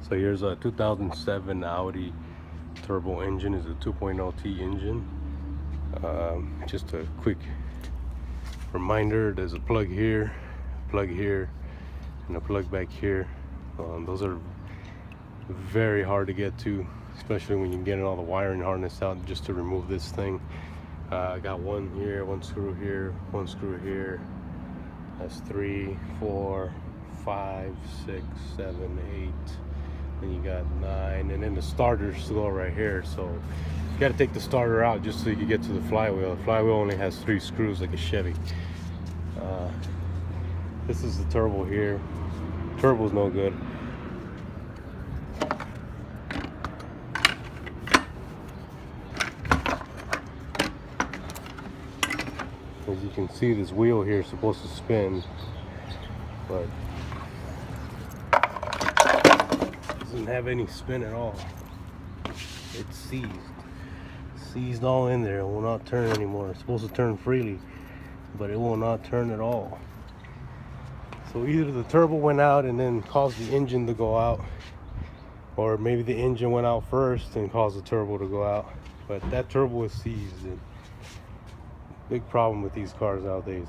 So here's a 2007 Audi turbo engine. Is a 2.0T engine. Just a quick reminder, there's a plug here, and a plug back here. Those are very hard to get to, especially when you're getting all the wiring harness out just to remove this thing. I got one here, one screw here, one screw here. That's 3, 4, 5, 6, 7, 8. Then you got 9, and then the starters go right here. So you got to take the starter out just so you can get to the flywheel. The flywheel only has 3 screws like a Chevy. This is the turbo here. Turbo's no good. As you can see, this wheel here is supposed to spin, but it doesn't have any spin at all. It's seized all in there. It will not turn anymore. It's supposed to turn freely, but it will not turn at all. So either the turbo went out and then caused the engine to go out, or maybe the engine went out first and caused the turbo to go out. But that turbo is seized. And big problem with these cars nowadays.